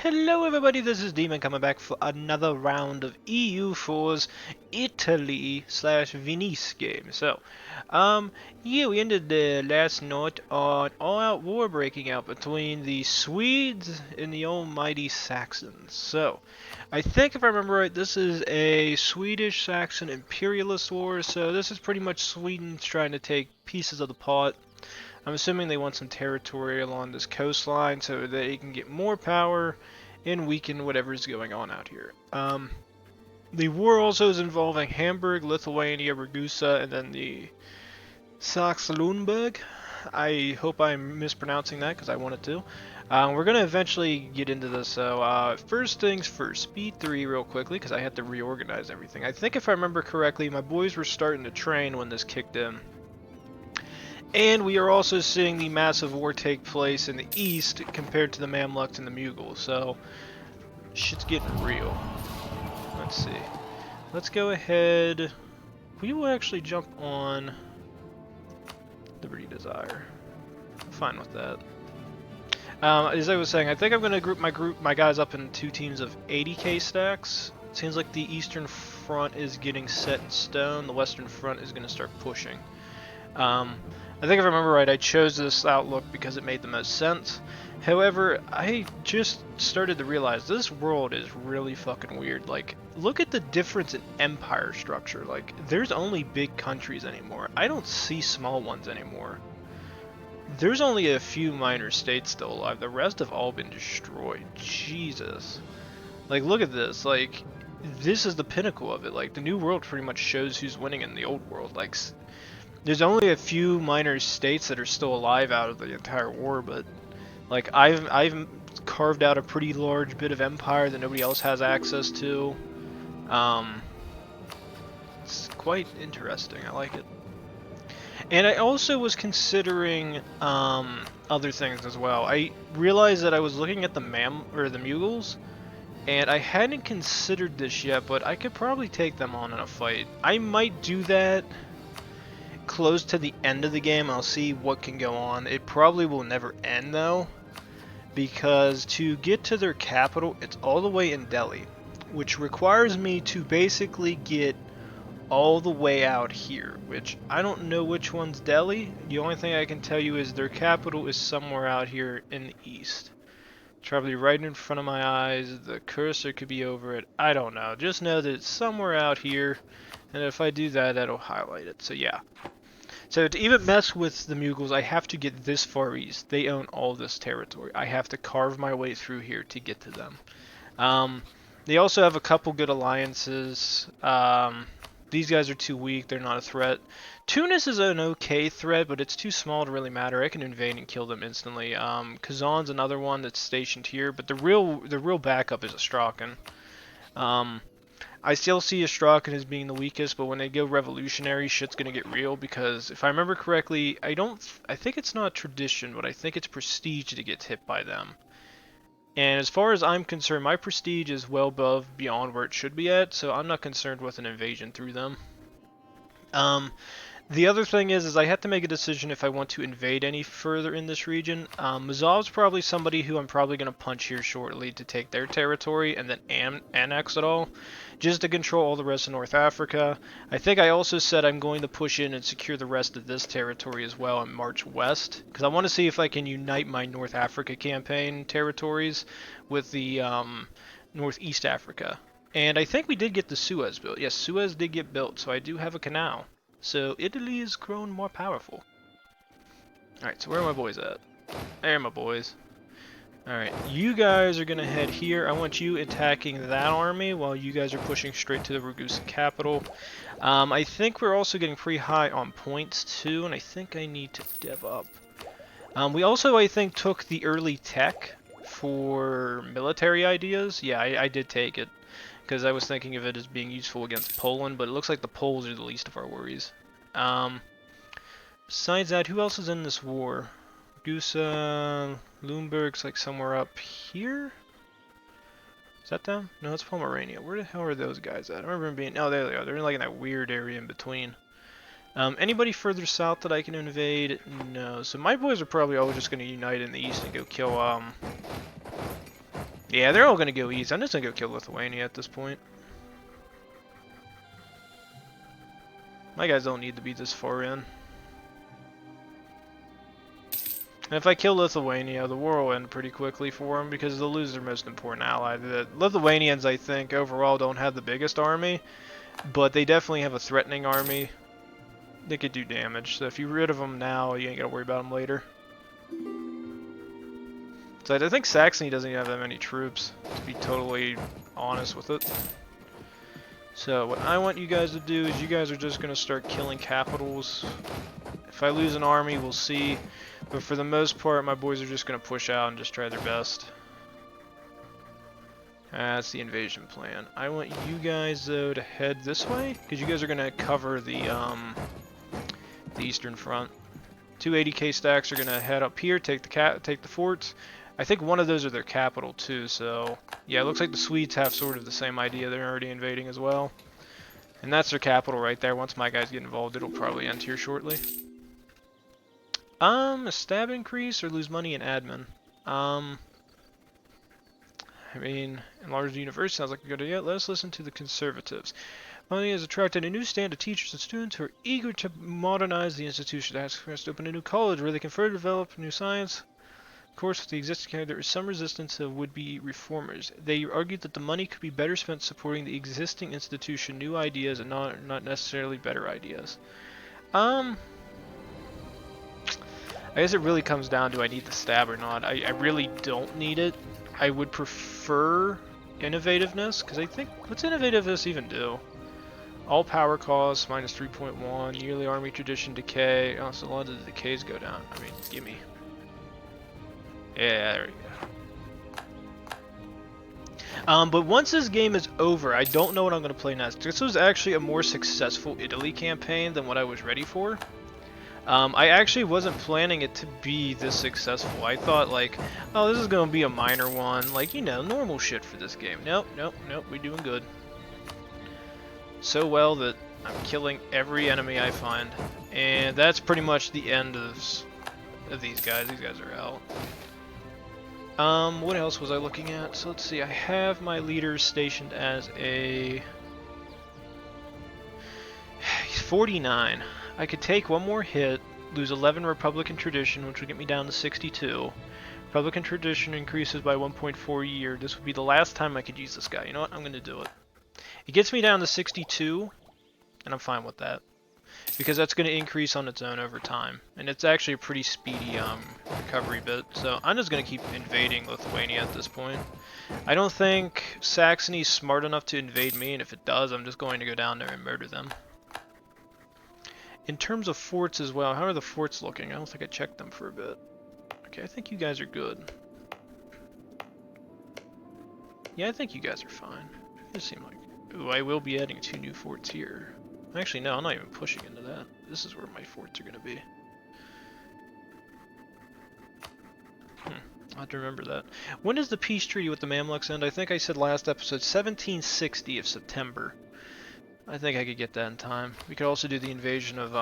Hello everybody, this is Demon coming back for another round of EU4's Italy/Venice game. Yeah, we ended the last note on all-out war breaking out between the Swedes and the almighty Saxons. So, I think if I remember right, this is a Swedish-Saxon imperialist war, so this is pretty much Sweden trying to take pieces of the pot. I'm assuming they want some territory along this coastline so they can get more power and weaken whatever's going on out here. The war also is involving Hamburg, Lithuania, Ragusa, and then the Saxe-Lauenburg. I hope I'm mispronouncing that because I wanted to. We're going to eventually get into this, so first things first, speed 3 real quickly because I had to reorganize everything. I think if I remember correctly, my boys were starting to train when this kicked in. And we are also seeing the massive war take place in the east compared to the Mamluks and the Mughals, so shit's getting real. Let's see. Let's go ahead. We will actually jump on Liberty Desire. I'm fine with that. As I was saying, I think I'm going to group my guys up in two teams of 80k stacks. It seems like the eastern front is getting set in stone. The western front is going to start pushing. I think if I remember right, I chose this outlook because it made the most sense. However, I just started to realize this world is really fucking weird. Like, look at the difference in empire structure. Like, there's only big countries anymore. I don't see small ones anymore. There's only a few minor states still alive. The rest have all been destroyed. Jesus. Like, look at this. Like, this is the pinnacle of it. Like, the new world pretty much shows who's winning in the old world. Like, there's only a few minor states that are still alive out of the entire war, but like I've carved out a pretty large bit of empire that nobody else has access to. It's quite interesting. I like it. And I also was considering other things as well. I realized that I was looking at the Mughals, and I hadn't considered this yet, but I could probably take them on in a fight. I might do that close to the end of the game. I'll see what can go on. It probably will never end though, because to get to their capital, it's all the way in Delhi, which requires me to basically get all the way out here, which I don't know which one's Delhi. The only thing I can tell you is their capital is somewhere out here in the east. It's probably right in front of my eyes. The cursor could be over it. I don't know. Just know that it's somewhere out here, and if I do that, that'll highlight it. So yeah. So to even mess with the Mughals, I have to get this far east. They own all this territory. I have to carve my way through here to get to them. They also have a couple good alliances. These guys are too weak. They're not a threat. Tunis is an okay threat, but it's too small to really matter. I can invade and kill them instantly. Kazan's another one that's stationed here, but the real backup is Astrakhan. I still see Astrakhan as being the weakest, but when they go revolutionary, shit's gonna get real, because if I remember correctly, I think it's not tradition, but I think it's prestige to get hit by them. And as far as I'm concerned, my prestige is well above beyond where it should be at, so I'm not concerned with an invasion through them. The other thing is I have to make a decision if I want to invade any further in this region. Mazov's probably somebody who I'm probably going to punch here shortly to take their territory and then annex it all, just to control all the rest of North Africa. I think I also said I'm going to push in and secure the rest of this territory as well and march west, because I want to see if I can unite my North Africa campaign territories with the Northeast Africa. And I think we did get the Suez built. Yes, Suez did get built, so I do have a canal. So Italy has grown more powerful. Alright, so where are my boys at? There, my boys. Alright, you guys are going to head here. I want you attacking that army while you guys are pushing straight to the Ragusa capital. I think we're also getting pretty high on points too, and I think I need to dev up. We also, I think, took the early tech for military ideas. Yeah, I did take it, because I was thinking of it as being useful against Poland, but it looks like the Poles are the least of our worries. Besides that, who else is in this war? Gusa, Lumberg's like somewhere up here? Is that them? No, it's Pomerania. Where the hell are those guys at? I remember them being... Oh, there they are. They're like in that weird area in between. Anybody further south that I can invade? No. So my boys are probably all just going to unite in the east and go kill, Yeah, they're all gonna go east. I'm just gonna go kill Lithuania at this point. My guys don't need to be this far in. And if I kill Lithuania, the war will end pretty quickly for them because they'll lose their most important ally. The Lithuanians, I think, overall don't have the biggest army, but they definitely have a threatening army. They could do damage, so if you rid of them now, you ain't gotta worry about them later. So I think Saxony doesn't even have that many troops, to be totally honest with it. So what I want you guys to do is you guys are just gonna start killing capitals. If I lose an army, we'll see. But for the most part, my boys are just going to push out and just try their best. That's the invasion plan. I want you guys, though, to head this way, because you guys are going to cover the eastern front. 280k stacks are going to head up here, take the forts. I think one of those are their capital, too, so... Yeah, it looks like the Swedes have sort of the same idea. They're already invading as well. And that's their capital right there. Once my guys get involved, it'll probably end here shortly. A stab increase or lose money in admin? I mean, enlarge the universe sounds like a good idea. Let us listen to the conservatives. Money has attracted a new stand of teachers and students who are eager to modernize the institution. Ask for us to open a new college where they can further develop new science. Of course, with the existing care, there is some resistance of would-be reformers. They argued that the money could be better spent supporting the existing institution, new ideas, and not necessarily better ideas. I guess it really comes down to I need the stab or not. I really don't need it. I would prefer innovativeness, because I think, what's innovativeness even do? All power costs, minus 3.1, yearly army tradition decay. Oh, so a lot of the decays go down. I mean, gimme. Yeah, there we go. But once this game is over, I don't know what I'm going to play next. This was actually a more successful Italy campaign than what I was ready for. I actually wasn't planning it to be this successful. I thought, like, oh, this is going to be a minor one. Like, you know, normal shit for this game. Nope, we're doing good. So well that I'm killing every enemy I find. And that's pretty much the end of these guys. These guys are out. What else was I looking at? So let's see, I have my leaders stationed as a... He's 49. I could take one more hit, lose 11 Republican tradition, which would get me down to 62. Republican tradition increases by 1.4 a year. This would be the last time I could use this guy. You know what? I'm going to do it. It gets me down to 62, and I'm fine with that. Because that's going to increase on its own over time. And it's actually a pretty speedy recovery bit. So I'm just going to keep invading Lithuania at this point. I don't think Saxony's smart enough to invade me, and if it does, I'm just going to go down there and murder them. In terms of forts as well, how are the forts looking? I don't think I checked them for a bit. Okay, I think you guys are good. Yeah, I think you guys are fine. It seem like... Ooh, I will be adding 2 new forts here. Actually, no, I'm not even pushing into that. This is where my forts are going to be. I'll have to remember that. When does the peace treaty with the Mamluks end? I think I said last episode 1760 of September. I think I could get that in time. We could also do the invasion of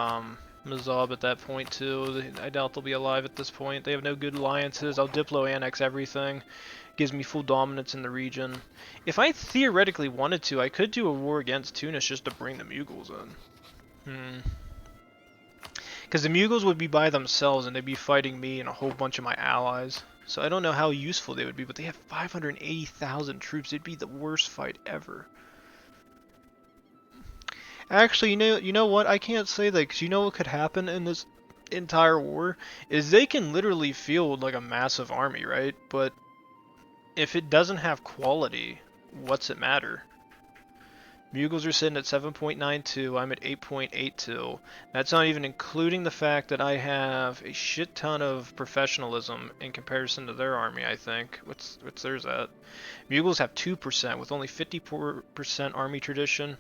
Mazab at that point too. I doubt they'll be alive at this point. They have no good alliances. I'll Diplo-annex everything. Gives me full dominance in the region. If I theoretically wanted to, I could do a war against Tunis just to bring the Mughals in. Because the Mughals would be by themselves and they'd be fighting me and a whole bunch of my allies. So I don't know how useful they would be, but they have 580,000 troops. It'd be the worst fight ever. Actually, you know what? I can't say that, because you know what could happen in this entire war? Is they can literally field like a massive army, right? But if it doesn't have quality, what's it matter? Mughals are sitting at 7.92, I'm at 8.82. That's not even including the fact that I have a shit ton of professionalism in comparison to their army, I think. What's theirs at? Mughals have 2% with only 50% army tradition.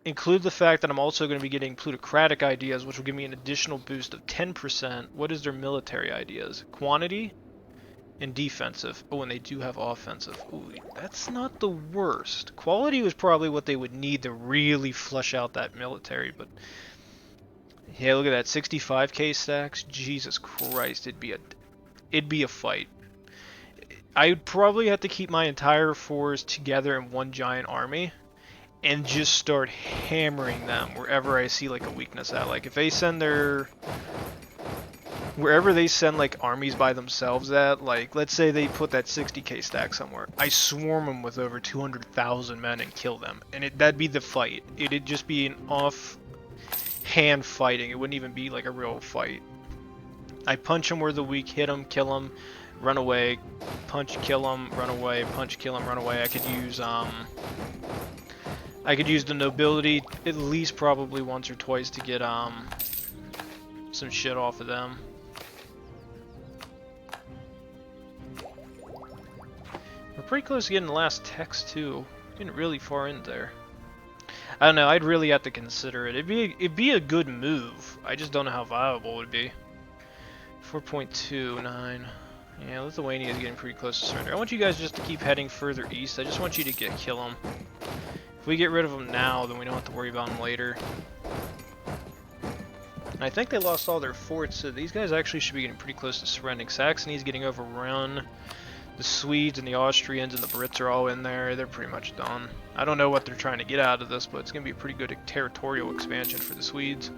Include the fact that I'm also going to be getting plutocratic ideas, which will give me an additional boost of 10%. What is their military ideas? Quantity and defensive. Oh, and they do have offensive. Ooh, that's not the worst. Quality was probably what they would need to really flush out that military, but yeah, look at that, 65k stacks. Jesus Christ, it'd be a fight. I'd probably have to keep my entire force together in one giant army and just start hammering them wherever I see like a weakness at. Like if they send their wherever they send like armies by themselves at, like let's say they put that 60k stack somewhere, I swarm them with over 200,000 men and kill them, and that'd be the fight. It'd just be an off-hand fighting. It wouldn't even be like a real fight. I punch them where they're weak, hit them, kill them, run away, punch, kill them, run away, punch, kill them, run away. I could use the nobility at least probably once or twice to get some shit off of them. We're pretty close to getting the last text too. Getting really far in there. I don't know. I'd really have to consider it. It'd be a good move. I just don't know how viable it would be. 4.29. Yeah, Lithuania is getting pretty close to surrender. I want you guys just to keep heading further east. I just want you to kill them. If we get rid of them now, then we don't have to worry about them later. And I think they lost all their forts, so these guys actually should be getting pretty close to surrendering. Saxony's getting overrun. The Swedes and the Austrians and the Brits are all in there. They're pretty much done. I don't know what they're trying to get out of this, but it's going to be a pretty good territorial expansion for the Swedes.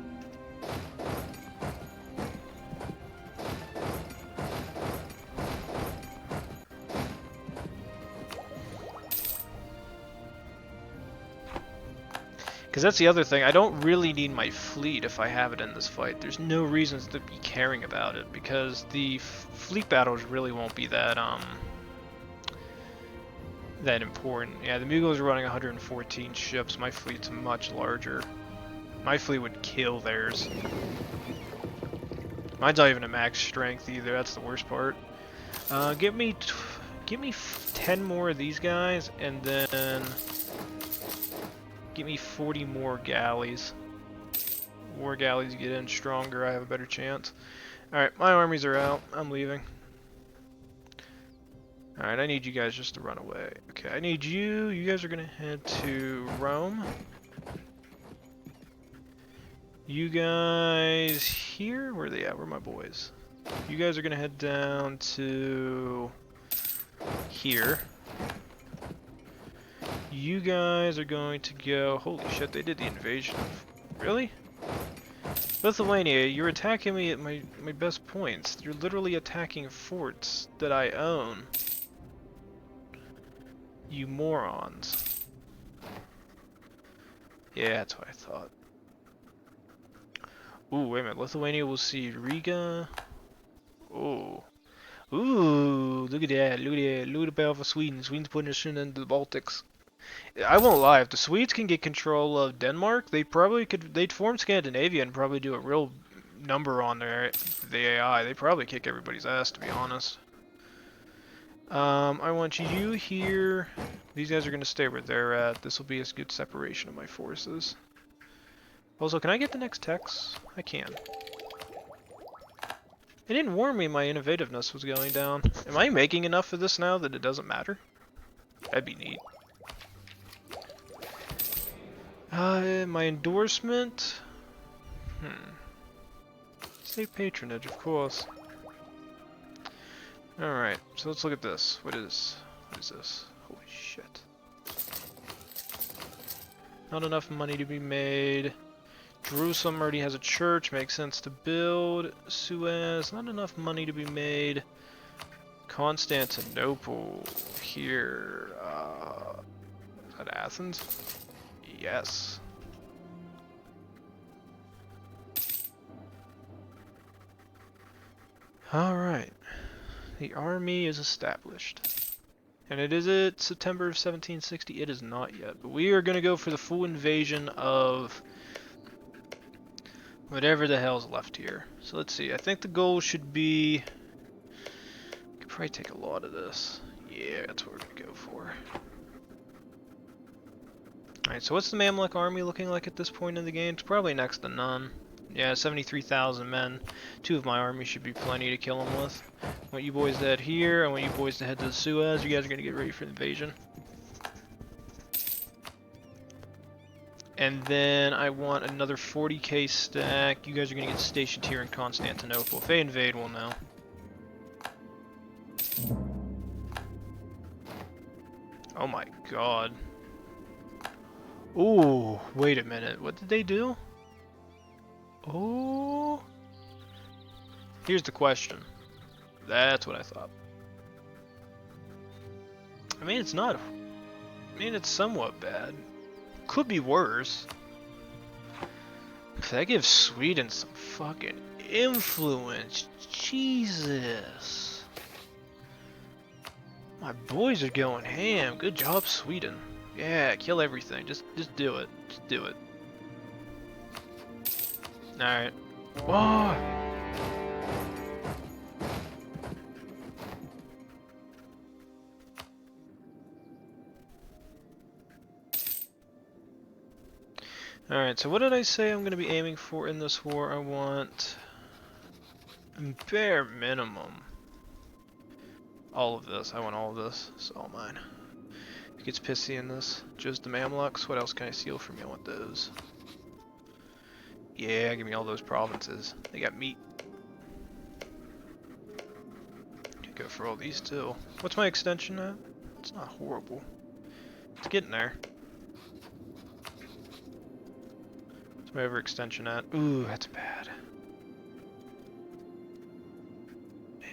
Because that's the other thing, I don't really need my fleet if I have it in this fight. There's no reasons to be caring about it, because the fleet battles really won't be that that important. Yeah, the Mughals are running 114 ships, my fleet's much larger. My fleet would kill theirs. Mine's not even a max strength either, that's the worst part. Give me 10 more of these guys, and then give me 40 more galleys. More galleys get in stronger, I have a better chance. Alright, my armies are out. I'm leaving. Alright, I need you guys just to run away. Okay, I need you. You guys are going to head to Rome. You guys here? Where are they at? Where are my boys? You guys are going to head down to here. You guys are going to go... Holy shit, they did the invasion. Really? Lithuania, you're attacking me at my best points. You're literally attacking forts that I own. You morons. Yeah, that's what I thought. Ooh, wait a minute. Lithuania will see Riga. Ooh. Ooh, look at that. Look at that. Look at the power of Sweden. Sweden's putting us into the Baltics. I won't lie, if the Swedes can get control of Denmark, they probably could, they'd form Scandinavia and probably do a real number on the AI. They probably kick everybody's ass, to be honest. I want you here. These guys are going to stay where they're at. This will be a good separation of my forces. Also, can I get the next text? I can. It didn't warn me my innovativeness was going down. Am I making enough of this now that it doesn't matter? That'd be neat. My endorsement? State patronage, of course. Alright, so let's look at this. What is this? Holy shit. Not enough money to be made. Jerusalem already has a church, makes sense to build. Suez, not enough money to be made. Constantinople, here. Is that Athens? Yes. Alright. The army is established. And it September of 1760? It is not yet. But we are going to go for the full invasion of whatever the hell's left here. So let's see. I think the goal should be... Could probably take a lot of this. Yeah, that's what we're going to go for. Alright, so what's the Mamluk army looking like at this point in the game? It's probably next to none. Yeah, 73,000 men. 2 of my army should be plenty to kill them with. I want you boys to head here. I want you boys to head to the Suez. You guys are going to get ready for the invasion. And then I want another 40k stack. You guys are going to get stationed here in Constantinople. If they invade, we'll know. Oh my god. Ooh, wait a minute. What did they do? Oh. Here's the question. That's what I thought. I mean, it's not. I mean, it's somewhat bad. Could be worse. That gives Sweden some fucking influence. Jesus. My boys are going ham. Good job, Sweden. Yeah, kill everything. Just do it. Just do it. Alright. Whoa! Alright, so what did I say I'm going to be aiming for in this war? I want bare minimum all of this. I want all of this. It's all mine. It gets pissy in this. Just the Mamluks. What else can I steal from you? I want those. Yeah, give me all those provinces. They got meat. Go for all these too. What's my extension at? It's not horrible. It's getting there. What's my overextension at? Ooh, that's bad. Yeah.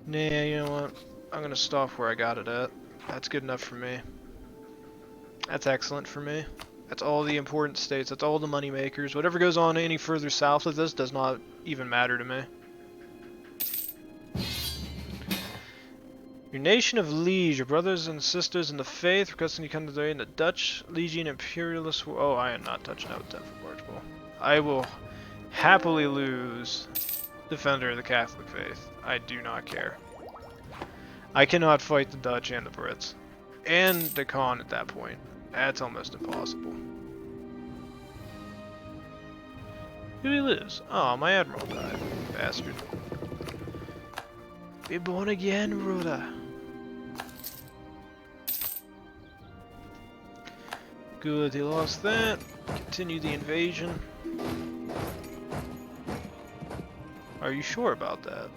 Nah, you know what? I'm gonna stop where I got it at. That's good enough for me. That's excellent for me. That's all the important states. That's all the money makers. Whatever goes on any further south of this does not even matter to me. Your nation of liege, your brothers and sisters in the faith, requesting you come to the Dutch Legion Imperialist War. Oh, I am not touching out with 10 for Portugal. I will happily lose Defender of the Catholic Faith. I do not care. I cannot fight the Dutch and the Brits. And the Khan at that point. That's almost impossible. Who he lose? Oh, my admiral died. Bastard. Be born again, Ruda. Good, he lost that. Continue the invasion. Are you sure about that?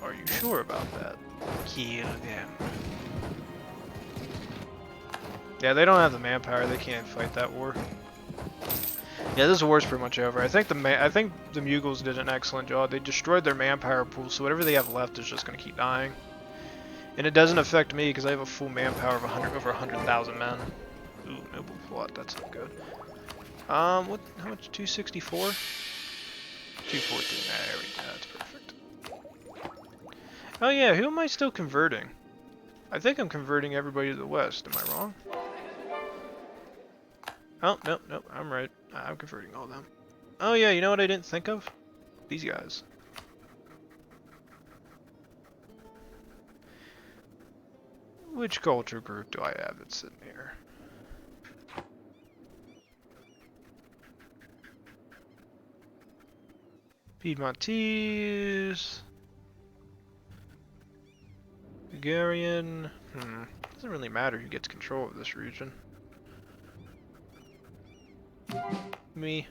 Are you sure about that? Kill them. Yeah, they don't have the manpower. They can't fight that war. Yeah, this war's pretty much over. I think the Mughals did an excellent job. They destroyed their manpower pool, so whatever they have left is just going to keep dying. And it doesn't affect me because I have a full manpower of over 100,000 men. Ooh, noble plot. That's not good. How much? 264? 214. There we go. That's perfect. Oh yeah, who am I still converting? I think I'm converting everybody to the west. Am I wrong? Oh, nope, nope, I'm right. I'm converting all of them. Oh yeah, you know what I didn't think of? These guys. Which culture group do I have that's sitting here? Piedmontese. Bulgarian. Doesn't really matter who gets control of this region. Me.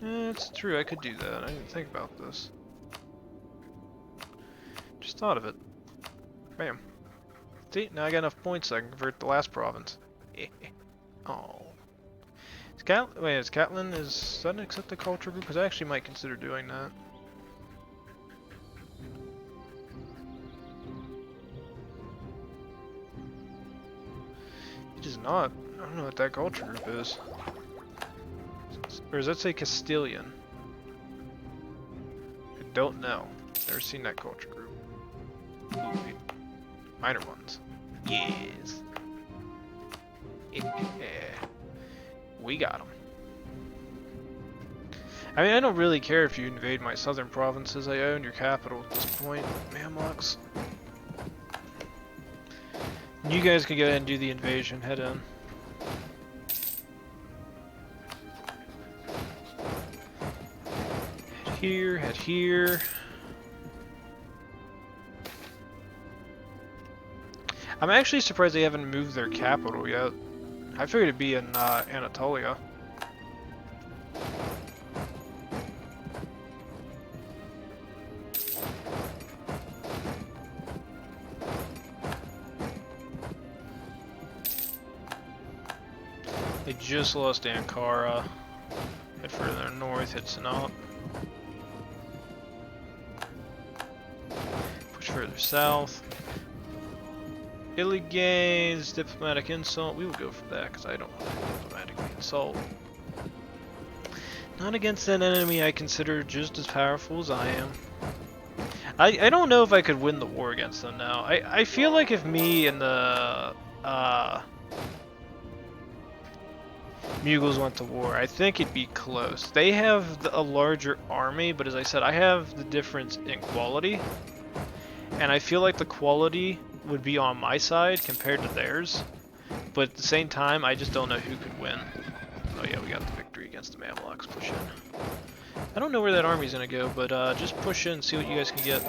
It's true, I could do that. I didn't think about this. Just thought of it. Bam. See, now I got enough points so I can convert the last province. Oh. Is Catlin, is that an accepted culture group? Because I actually might consider doing that. It is not. I don't know what that culture group is. Or does that say Castilian? I don't know. Never seen that culture group. Ooh, minor ones. Yes. Yeah. We got them. I mean, I don't really care if you invade my southern provinces. I own your capital at this point, Mamluks. You guys can go ahead and do the invasion. Head in. Head here, head here. I'm actually surprised they haven't moved their capital yet. I figured it'd be in Anatolia. They just lost Ankara. Head further north, hit Sinop. Push further south. Italy gains diplomatic insult. We will go for that because I don't want to diplomatically insult. Not against an enemy I consider just as powerful as I am. I don't know if I could win the war against them now. I feel like if me and the Mughals went to war, I think it'd be close. They have a larger army, but as I said, I have the difference in quality. And I feel like the quality would be on my side compared to theirs. But at the same time, I just don't know who could win. Oh yeah, we got the victory against the Mamluks. Push in. I don't know where that army's gonna go, but just push in and see what you guys can get.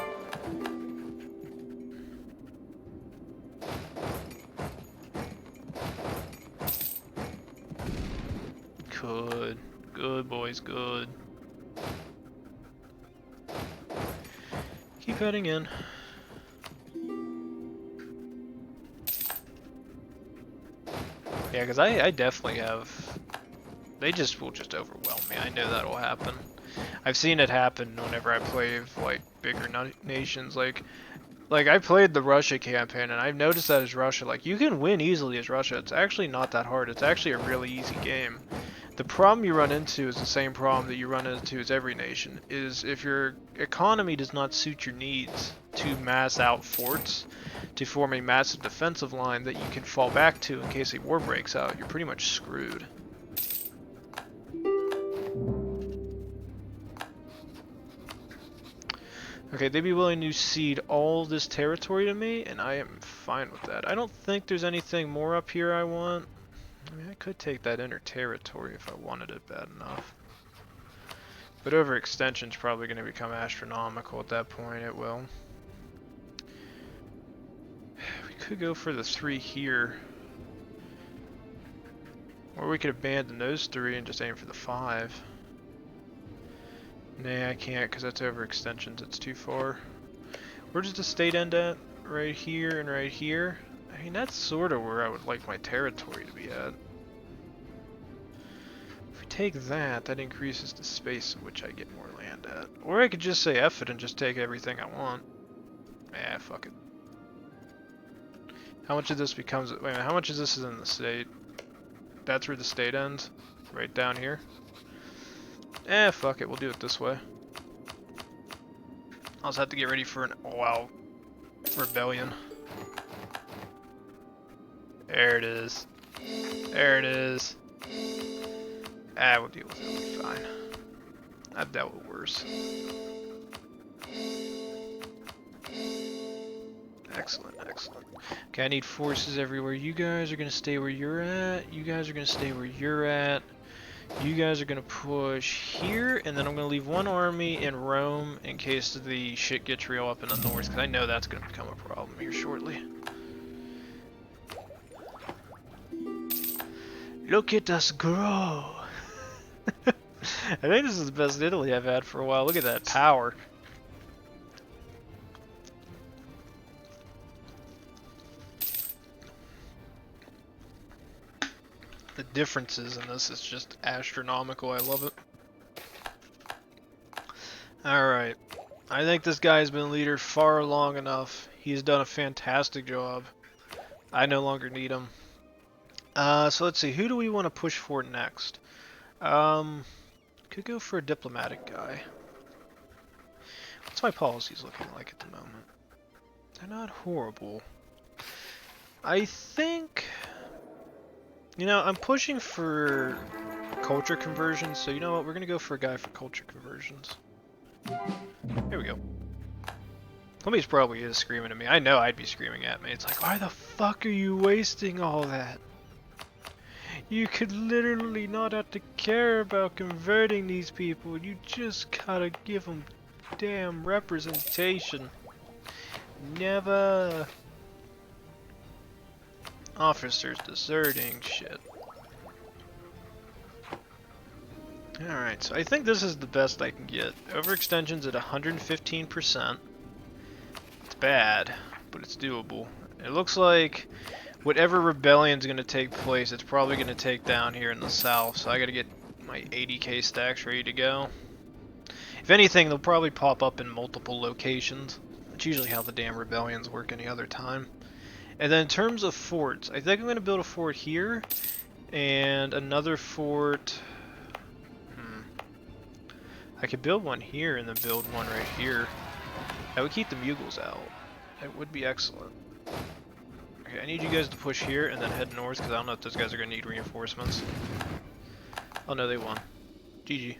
Good. Good, boys, good. Keep heading in. Yeah, because I definitely have... They will just overwhelm me. I know that'll happen. I've seen it happen whenever I play with, like, bigger nations. Like I played the Russia campaign, and I've noticed that as Russia, like, you can win easily as Russia. It's actually not that hard. It's actually a really easy game. The problem you run into is the same problem that you run into as every nation, is if your economy does not suit your needs to mass out forts, to form a massive defensive line that you can fall back to in case a war breaks out, you're pretty much screwed. Okay, they'd be willing to cede all this territory to me, and I am fine with that. I don't think there's anything more up here I want. I mean, I could take that inner territory if I wanted it bad enough. But overextension's probably going to become astronomical at that point. It will. We could go for the 3 here. Or we could abandon those 3 and just aim for the 5. Nah, I can't because that's overextensions. It's too far. Where does the state end at? Right here and right here? I mean, that's sort of where I would like my territory to be at. If we take that, that increases the space in which I get more land at. Or I could just say F it and just take everything I want. Eh, fuck it. How much of this becomes... Wait a minute, how much of this is in the state? That's where the state ends? Right down here? Eh, fuck it, we'll do it this way. I'll just have to get ready for an all-out rebellion. There it is. There it is. Ah, we'll deal with it. We'll be fine. I've dealt with worse. Excellent, excellent. Okay, I need forces everywhere. You guys are going to stay where you're at. You guys are going to stay where you're at. You guys are going to push here, and then I'm going to leave one army in Rome in case the shit gets real up in the north, because I know that's going to become a problem here shortly. Look at us grow! I think this is the best Italy I've had for a while. Look at that power. The differences in this is just astronomical. I love it. Alright. I think this guy's been leader far long enough. He's done a fantastic job. I no longer need him. So let's see. Who do we want to push for next? Could go for a diplomatic guy. What's my policies looking like at the moment? They're not horrible. I think... You know, I'm pushing for culture conversions, so you know what? We're going to go for a guy for culture conversions. Here we go. Somebody's probably is screaming at me. I know I'd be screaming at me. It's like, why the fuck are you wasting all that? You could literally not have to care about converting these people. You just gotta give them damn representation. Never. Officers deserting, shit. Alright, so I think this is the best I can get. Overextension's at 115%. It's bad, but it's doable. It looks like whatever rebellion's gonna take place, it's probably gonna take down here in the south, so I gotta get my 80k stacks ready to go. If anything, they'll probably pop up in multiple locations. That's usually how the damn rebellions work any other time. And then in terms of forts, I think I'm gonna build a fort here, and another fort... I could build one here and then build one right here. That would keep the Mugles out. That would be excellent. Okay, I need you guys to push here and then head north, because I don't know if those guys are going to need reinforcements. Oh no, they won. GG.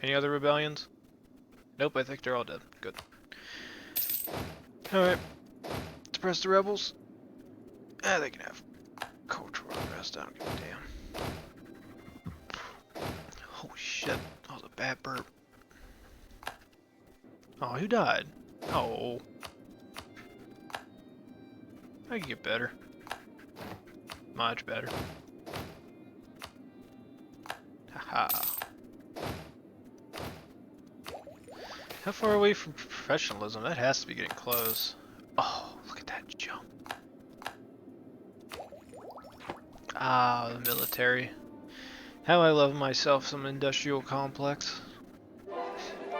Any other rebellions? Nope, I think they're all dead. Good. Alright. Suppress the rebels. Ah, they can have cultural unrest. I don't give a damn. Holy shit. That was a bad burp. Oh, who died? Oh. I can get better. Much better. Haha. How far away from professionalism? That has to be getting close. Oh, look at that jump. Ah, the military. How I love myself some industrial complex.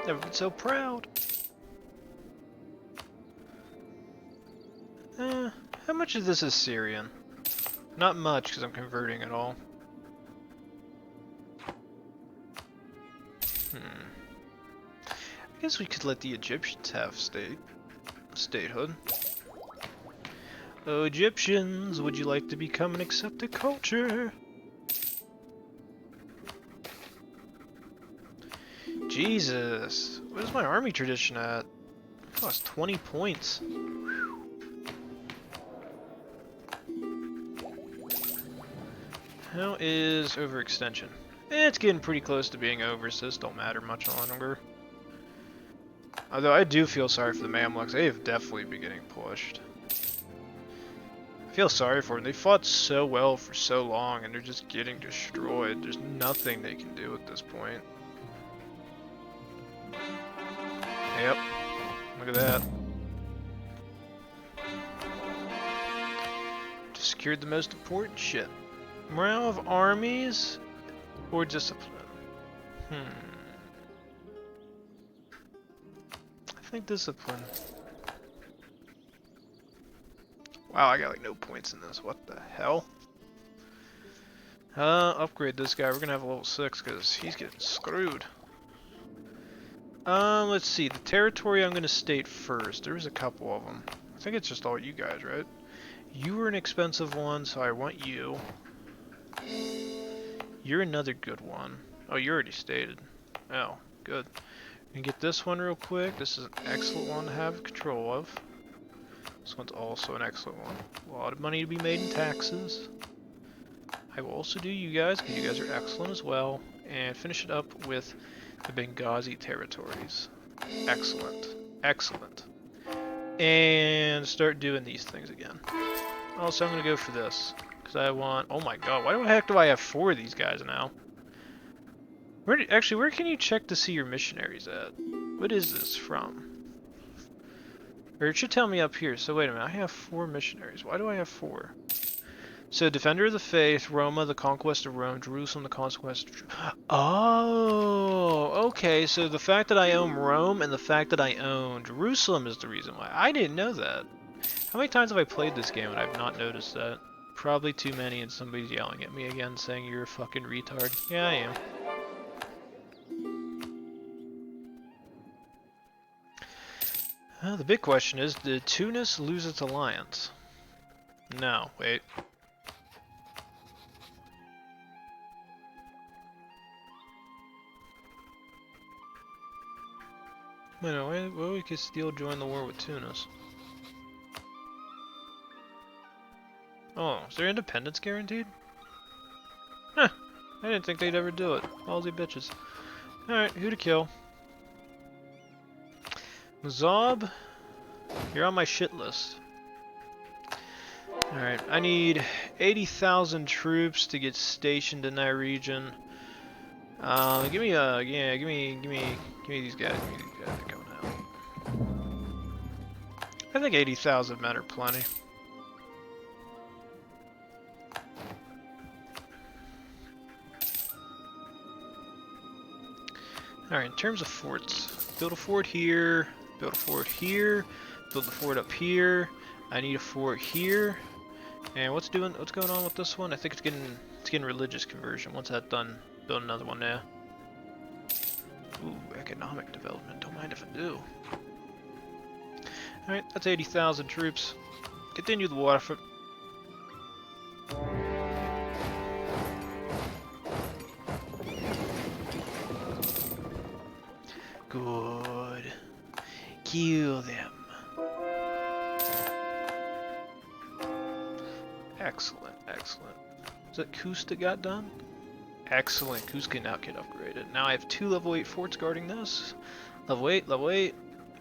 Never been so proud. How much of this is Syrian? Not much, because I'm converting it all. I guess we could let the Egyptians have statehood. Oh, Egyptians, would you like to become an accepted culture? Jesus, what is my army tradition at? It cost 20 points. How is overextension? It's getting pretty close to being over, so this don't matter much longer. Although I do feel sorry for the Mamluks, they have definitely been getting pushed. I feel sorry for them, they fought so well for so long and they're just getting destroyed. There's nothing they can do at this point. Yep, look at that. Just secured the most important shit. Morale of armies or discipline? I think discipline. Wow, I got like no points in this. What the hell? Upgrade this guy. We're gonna have a level 6 because he's getting screwed. Let's see. The territory I'm gonna state first. There's a couple of them. I think it's just all you guys, right? You were an expensive one, so I want you. You're another good one. Oh, you already stated. Oh, good. We can get this one real quick. This is an excellent one to have control of. This one's also an excellent one. A lot of money to be made in taxes. I will also do you guys, because you guys are excellent as well. And finish it up with the Benghazi territories. Excellent. Excellent. And start doing these things again. Also, I'm going to go for this. Because I want... Oh my god, why the heck do I have 4 of these guys now? Where can you check to see your missionaries at? What is this from? Or it should tell me up here. So wait a minute, I have 4 missionaries. Why do I have 4? So Defender of the Faith, Roma, the Conquest of Rome, Jerusalem, the Conquest of... Oh, okay. So the fact that I own Rome and the fact that I own Jerusalem is the reason why. I didn't know that. How many times have I played this game and I've not noticed that? Probably too many, and somebody's yelling at me again saying you're a fucking retard. Yeah, I am. The big question is, did Tunis lose its alliance? No, wait. Wait, no, why would Castile join the war with Tunis? Oh, is their independence guaranteed? Huh, I didn't think they'd ever do it. Ballsy bitches. Alright, who to kill? Zob, you're on my shit list. Alright, I need 80,000 troops to get stationed in that region. Give me these guys. Give me these guys coming out. I think 80,000 men are plenty. Alright, in terms of forts, build a fort here, build a fort here, build the fort up here. I need a fort here. And what's going on with this one? I think it's getting religious conversion. Once that's done, build another one there. Ooh, economic development. Don't mind if I do. Alright, that's 80,000 troops. Continue the war effort. Good. Kill them. Excellent, excellent. Is that Kus that got done? Excellent, Kus can now get upgraded. Now I have 2 level 8 forts guarding this. Level 8, level 8.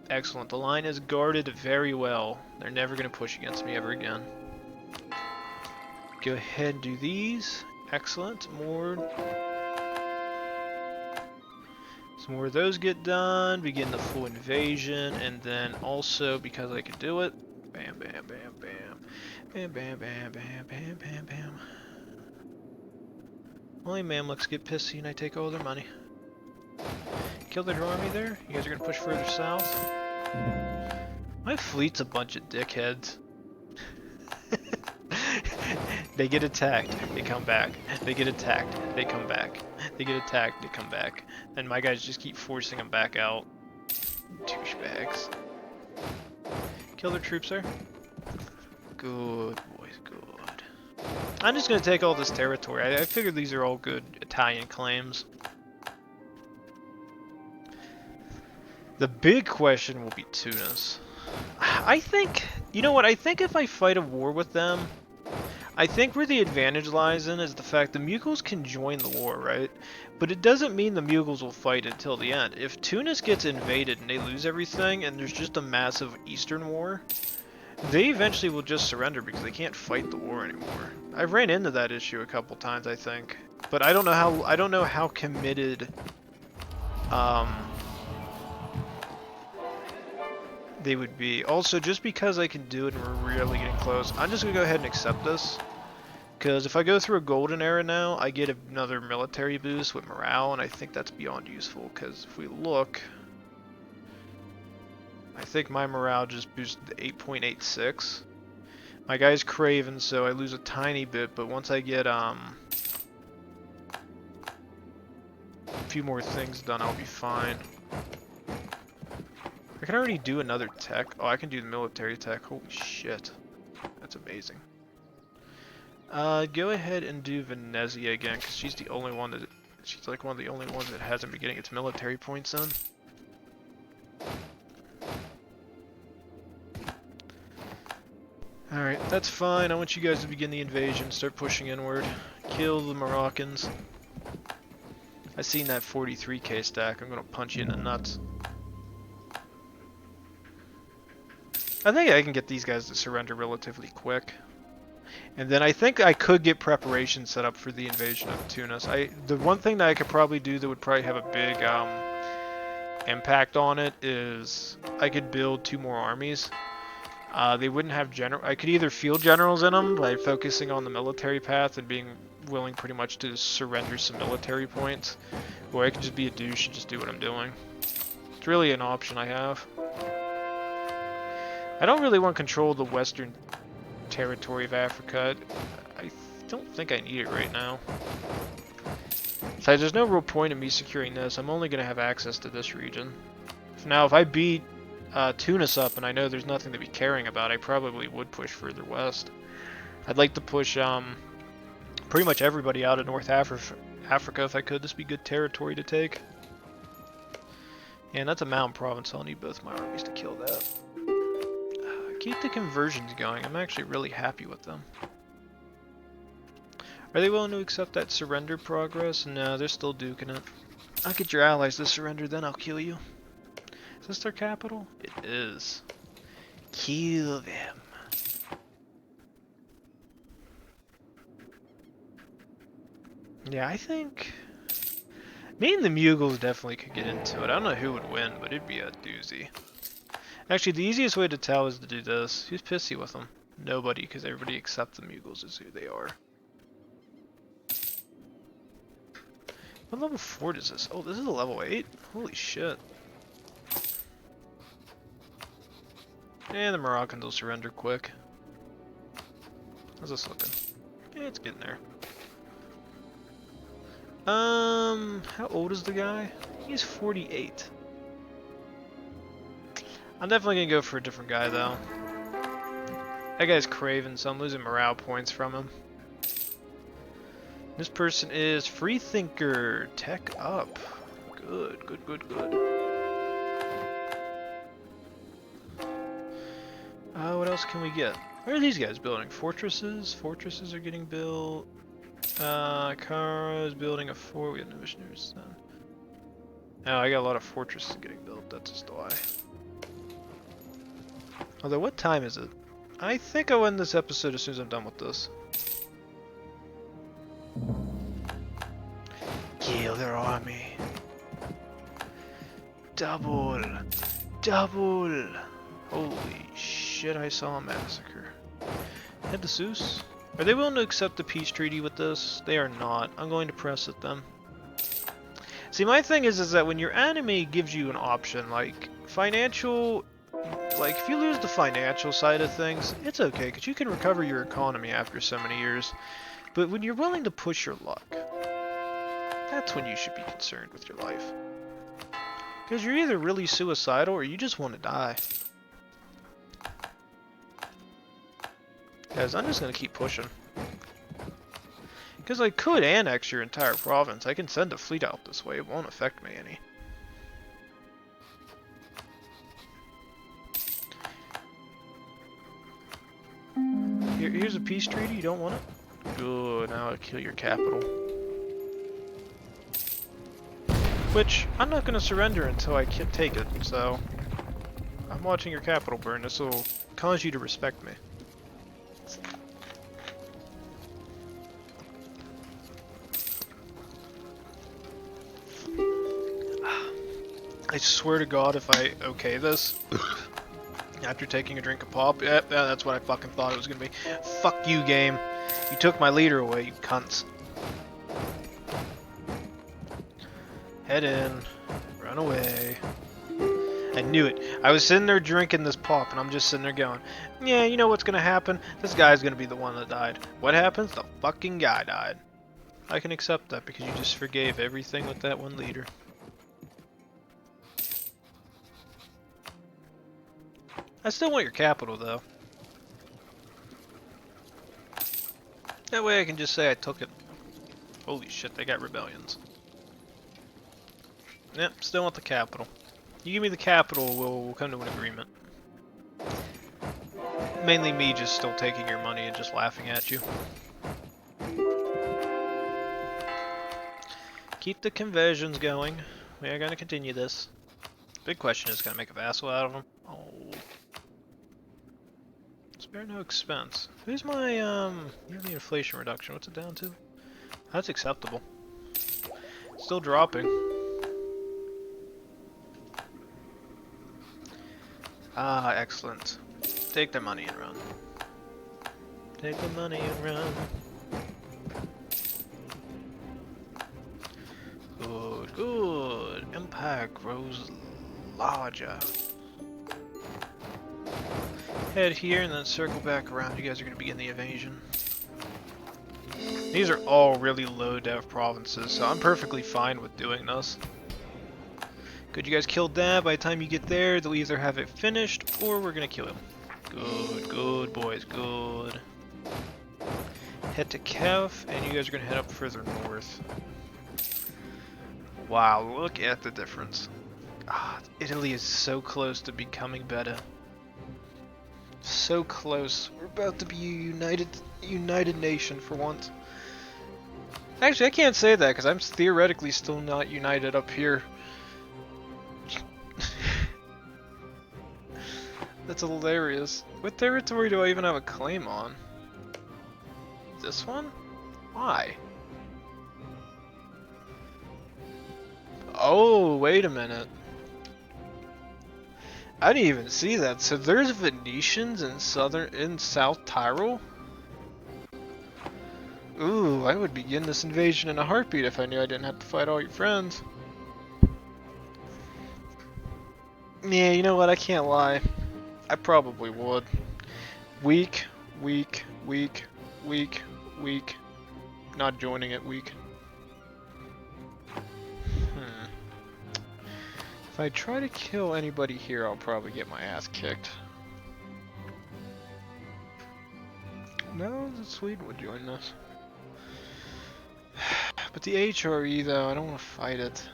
Excellent, the line is guarded very well. They're never going to push against me ever again. Go ahead and do these. Excellent, some more of those get done, begin the full invasion, and then also, because I can do it, bam, bam, bam, bam, bam, bam, bam, bam, bam, bam, bam. Only Mamluks get pissy and I take all their money. Kill their army there? You guys are gonna push further south? My fleet's a bunch of dickheads. They get attacked, they come back. They get attacked, they come back. They get attacked, they come back. And my guys just keep forcing them back out. Douchebags. Kill their troops there. Good, boys, good. I'm just gonna take all this territory. I figure these are all good Italian claims. The big question will be Tunis. I think, you know what, I think if I fight a war with them, I think where the advantage lies in is the fact the Mughals can join the war, right? But it doesn't mean the Mughals will fight until the end. If Tunis gets invaded and they lose everything and there's just a massive Eastern war, they eventually will just surrender because they can't fight the war anymore. I've ran into that issue a couple times, I think. But I don't know how committed they would be. Also, just because I can do it and we're really getting close, I'm just gonna go ahead and accept this. Because if I go through a golden era now, I get another military boost with morale, and I think that's beyond useful. Because if we look, I think my morale just boosted to 8.86. My guy's craven, so I lose a tiny bit, but once I get a few more things done, I'll be fine. I can already do another tech. Oh, I can do the military tech. Holy shit. That's amazing. Go ahead and do Venezia again, because she's the only one that... She's like one of the only ones that hasn't been getting its military points in. Alright, that's fine. I want you guys to begin the invasion. Start pushing inward. Kill the Moroccans. I seen that 43k stack. I'm gonna punch you in the nuts. I think I can get these guys to surrender relatively quick. And then I think I could get preparation set up for the invasion of Tunis. The one thing that I could probably do that would probably have a big impact on it is I could build 2 more armies. They wouldn't have I could either field generals in them by focusing on the military path and being willing pretty much to surrender some military points, or I could just be a douche and just do what I'm doing. It's really an option I have. I don't really want to control the western territory of Africa. I don't think I need it right now. So there's no real point in me securing this. I'm only going to have access to this region. Now, if I beat Tunis up and I know there's nothing to be caring about, I probably would push further west. I'd like to push pretty much everybody out of North Africa if I could. This would be good territory to take. And that's a mountain province. I'll need both my armies to kill that. Keep the conversions going. I'm actually really happy with them. Are they willing to accept that surrender progress? No, they're still duking it. I'll get your allies to surrender, then I'll kill you. Is this their capital? It is. Kill them. Yeah, I think... Me and the Mughals definitely could get into it. I don't know who would win, but it'd be a doozy. Actually, the easiest way to tell is to do this. Who's pissy with them? Nobody, because everybody except the Mughals is who they are. What level fort is this? Oh, this is a level 8? Holy shit. And the Moroccans will surrender quick. How's this looking? Yeah, it's getting there. How old is the guy? He's 48. I'm definitely gonna go for a different guy though. That guy's craven, so I'm losing morale points from him. This person is Freethinker. Tech up. Good, good, good, good. What else can we get? What are these guys building? Fortresses? Fortresses are getting built. Kara is building a fort. We have no missionaries then. Oh, I got a lot of fortresses getting built. That's just why. Although, what time is it? I think I'll end this episode as soon as I'm done with this. Kill their army. Double. Double. Holy shit, I saw a massacre. Head to Zeus. Are they willing to accept the peace treaty with this? They are not. I'm going to press at them. See, my thing is that when your enemy gives you an option, like financial, like if you lose the financial side of things, it's okay because you can recover your economy after so many years. But when you're willing to push your luck, that's when you should be concerned with your life. Because you're either really suicidal or you just want to die. Guys, I'm just going to keep pushing. Because I could annex your entire province. I can send a fleet out this way. It won't affect me any. Here's a peace treaty. You don't want it? Good. Now I'll kill your capital. Which, I'm not going to surrender until I take it. So, I'm watching your capital burn. This will cause you to respect me. I swear to God, if I okay this, after taking a drink of pop, yeah, that's what I fucking thought it was gonna be. Fuck you, game. You took my leader away, you cunts. Head in. Run away. I knew it. I was sitting there drinking this pop, and I'm just sitting there going, yeah, you know what's gonna happen? This guy's gonna be the one that died. What happens? The fucking guy died. I can accept that because you just forgave everything with that one leader. I still want your capital, though. That way I can just say I took it. Holy shit, they got rebellions. Yep, still want the capital. You give me the capital, we'll come to an agreement. Mainly me just still taking your money and just laughing at you. Keep the conversions going. We are going to continue this. Big question is, can I make a vassal out of them? Oh. Spare no expense. Who's my, yearly inflation reduction? What's it down to? That's acceptable. Still dropping. Ah, excellent. Take their money and run. Take the money and run. Good, good. Empire grows larger. Head here and then circle back around. You guys are going to begin the invasion. These are all really low dev provinces, so I'm perfectly fine with doing this. Good, you guys killed that. By the time you get there, they'll either have it finished or we're going to kill him. Good, good boys, good. Head to Kev, and you guys are going to head up further north. Wow, look at the difference. Ah, Italy is so close to becoming better. So close. We're about to be a united nation for once. Actually, I can't say that because I'm theoretically still not united up here. That's hilarious. What territory do I even have a claim on? This one? Why? Oh, wait a minute. I didn't even see that. So there's Venetians in South Tyrol? Ooh, I would begin this invasion in a heartbeat if I knew I didn't have to fight all your friends. Yeah, you know what? I can't lie. I probably would. Weak, weak, weak, weak, weak. Not joining it, weak. If I try to kill anybody here, I'll probably get my ass kicked. No, Sweden would join this. But the HRE, though, I don't want to fight it.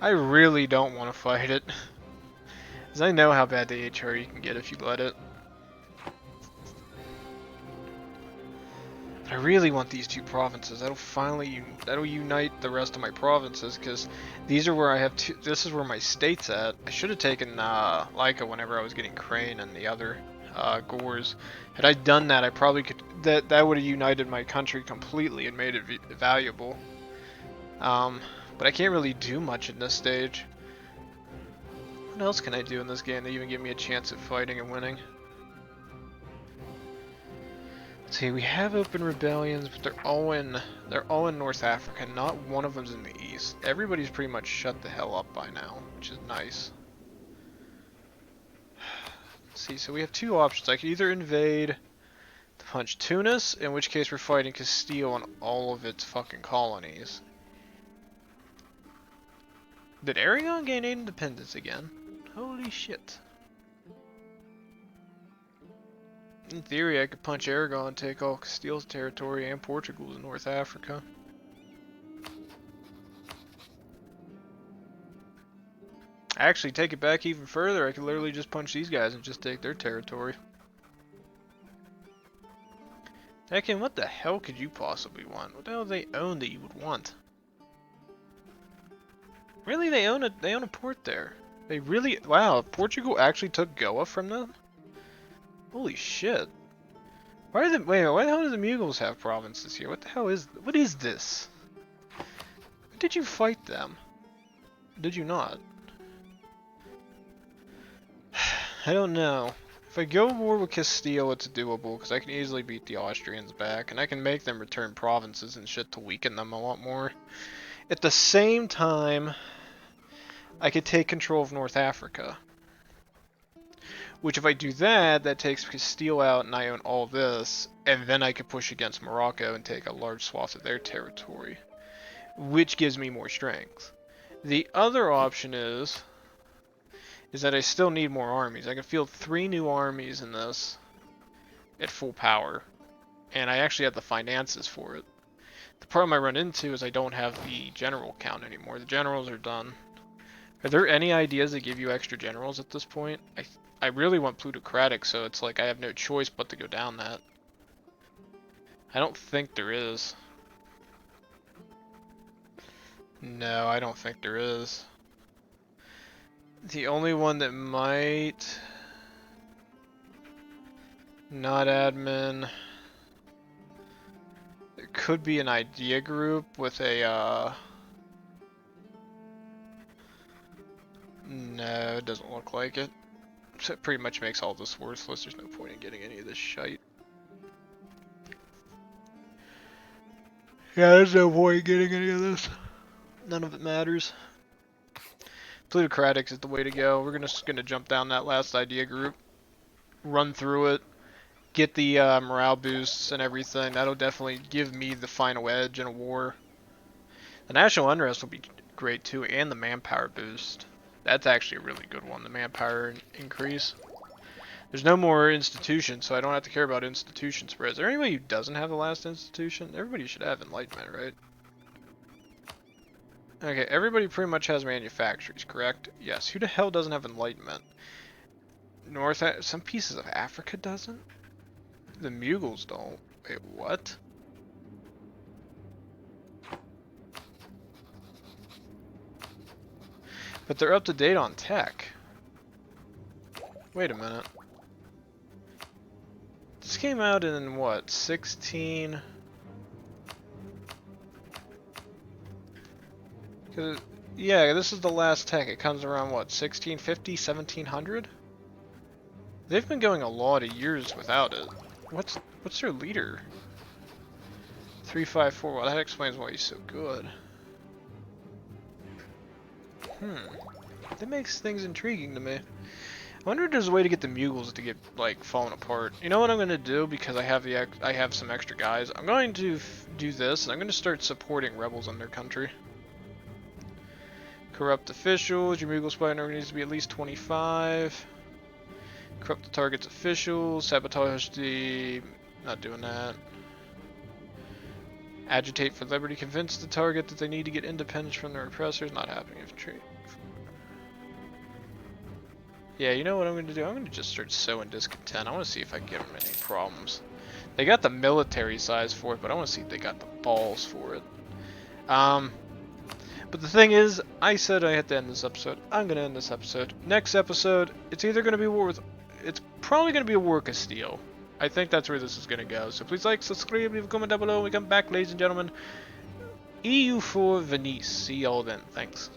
I really don't want to fight it. Because I know how bad the HRE can get if you let it. But I really want these two provinces. That'll unite the rest of my provinces, because these are where I have two. This is where my state's at. I should have taken Laika whenever I was getting Crane and the other Gores. Had I done that, I probably could. That would have united my country completely and made it valuable. But I can't really do much in this stage. What else can I do in this game that even give me a chance at fighting and winning? Let's see, we have open rebellions, but they're all in North Africa. Not one of them's in the east. Everybody's pretty much shut the hell up by now, which is nice. Let's see, so we have two options. I could either invade to punch Tunis, in which case we're fighting Castile and all of its fucking colonies. Did Aragon gain independence again? Holy shit. In theory, I could punch Aragon and take all Castile's territory and Portugal's in North Africa. Actually, take it back even further. I could literally just punch these guys and just take their territory. Tekken, what the hell could you possibly want? What the hell do they own that you would want? Really, they own a port there. They really, wow, Portugal actually took Goa from them? Holy shit. Why the hell do the Mughals have provinces here? What is this? Did you fight them? Did you not? I don't know. If I go war with Castile, it's doable, because I can easily beat the Austrians back, and I can make them return provinces and shit to weaken them a lot more. At the same time, I could take control of North Africa. Which, if I do that, that takes Castile out and I own all this, and then I could push against Morocco and take a large swath of their territory, which gives me more strength. The other option is that I still need more armies. I can field 3 new armies in this at full power, and I actually have the finances for it. The problem I run into is I don't have the general count anymore. The generals are done. Are there any ideas that give you extra generals at this point? I really want plutocratic, so it's like I have no choice but to go down that. I don't think there is. No, I don't think there is. The only one that might... Not admin... It could be an idea group with a, No, it doesn't look like it. So it pretty much makes all this worthless. There's no point in getting any of this shite. Yeah, there's no point in getting any of this. None of it matters. Plutocratics is the way to go. We're just gonna jump down that last idea group, run through it, get the morale boosts and everything. That'll definitely give me the final edge in a war. The national unrest will be great too, and the manpower boost. That's actually a really good one, the manpower increase. There's no more institutions, so I don't have to care about institution spreads. Is there anybody who doesn't have the last institution? Everybody should have enlightenment, right? Okay, everybody pretty much has manufactories, correct? Yes. Who the hell doesn't have enlightenment? Some pieces of Africa doesn't? The Mughals don't. Wait, what? But they're up to date on tech. Wait a minute. This came out in what, 16? Yeah, this is the last tech. It comes around what, 1650, 1700? They've been going a lot of years without it. What's their leader? 354. Well, that explains why he's so good. That makes things intriguing to me. I wonder if there's a way to get the Mugles to get like falling apart. You know what I'm gonna do, because I have some extra guys. I'm going to do this, and I'm gonna start supporting rebels in their country. Corrupt officials. Your Mughal spy number needs to be at least 25. Corrupt the target's officials. Sabotage the. Not doing that. Agitate for liberty. Convince the target that they need to get independence from their oppressors. Not happening. Yeah, you know what I'm going to do? I'm going to just start sowing discontent. I want to see if I can give them any problems. They got the military size for it, but I want to see if they got the balls for it. But the thing is, I said I had to end this episode. I'm going to end this episode. Next episode, it's either going to be a war with... It's probably going to be a war with Castile. I think that's where this is going to go. So please like, subscribe, leave a comment down below. We come back, ladies and gentlemen. EU for Venice. See y'all then. Thanks.